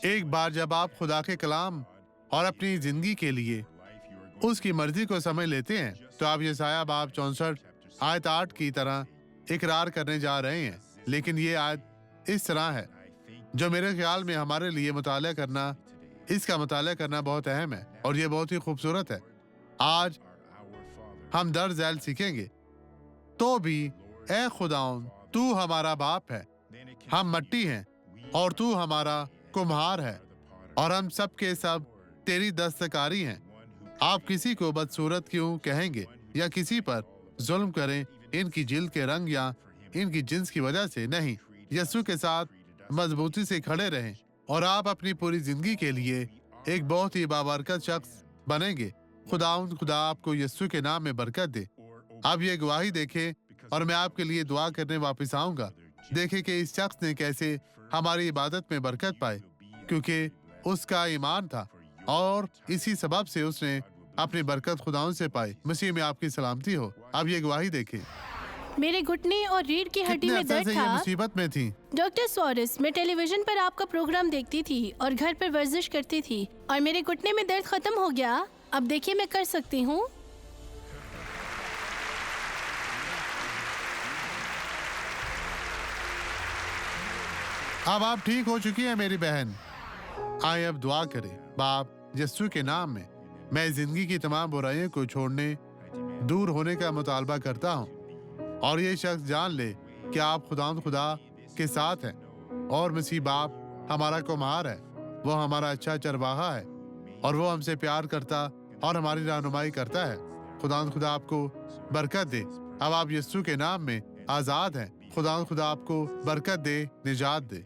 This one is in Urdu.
ایک بار جب آپ خدا کے کلام اور اپنی زندگی کے لیے اس کی مرضی کو سمجھ لیتے ہیں تو آپ یسایہ باب 64 آیت 8 کی طرح اقرار کرنے جا رہے ہیں۔ لیکن یہ آیت اس طرح ہے جو میرے خیال میں ہمارے لیے اس کا مطالعہ کرنا بہت اہم ہے اور یہ بہت ہی خوبصورت ہے۔ آج ہم در ذیل سیکھیں گے، تو بھی اے خداوند تو ہمارا باپ ہے، ہم مٹی ہیں اور تو ہمارا کمہار ہے اور ہم سب کے سب تیری دستکاری ہیں۔ آپ کسی کو بدصورت کیوں کہیں گے یا کسی پر ظلم کریں ان کی جلد کے رنگ یا ان کی جنس کی وجہ سے نہیں، یسوع کے ساتھ مضبوطی سے کھڑے رہیں اور آپ اپنی پوری زندگی کے لیے ایک بہت ہی بابرکت شخص بنیں گے۔ خدا آپ کو یسوع کے نام میں برکت دے۔ آپ یہ گواہی دیکھیں اور میں آپ کے لیے دعا کرنے واپس آؤں گا۔ دیکھیں کہ اس شخص نے کیسے ہماری عبادت میں برکت پائے، کیونکہ اس کا ایمان تھا اور اسی سبب سے اس نے اپنی برکت خداوند سے پائی۔ مسیح میں آپ کی سلامتی ہو۔ آپ یہ گواہی دیکھیں۔ میرے گھٹنے اور ریڑھ کی ہڈی میں درد یہ تھا۔ مصیبت میں تھی ڈاکٹر سوارس، میں ٹیلی ویژن پر آپ کا پروگرام دیکھتی تھی اور گھر پر ورزش کرتی تھی اور میرے گھٹنے میں درد ختم ہو گیا۔ اب دیکھیے میں کر سکتی ہوں۔ اب آپ ٹھیک ہو چکی ہیں میری بہن۔ آئے اب دعا کریں۔ باپ یسوع کے نام میں زندگی کی تمام برائیوں کو چھوڑنے، دور ہونے کا مطالبہ کرتا ہوں اور یہ شخص جان لے کہ آپ خدا کے ساتھ ہیں اور مسیح باپ ہمارا کمہار ہے، وہ ہمارا اچھا چرواہا ہے اور وہ ہم سے پیار کرتا اور ہماری رہنمائی کرتا ہے۔ خدا آپ کو برکت دے۔ اب آپ یسوع کے نام میں آزاد ہیں۔ خدا آپ کو برکت دے، نجات دے۔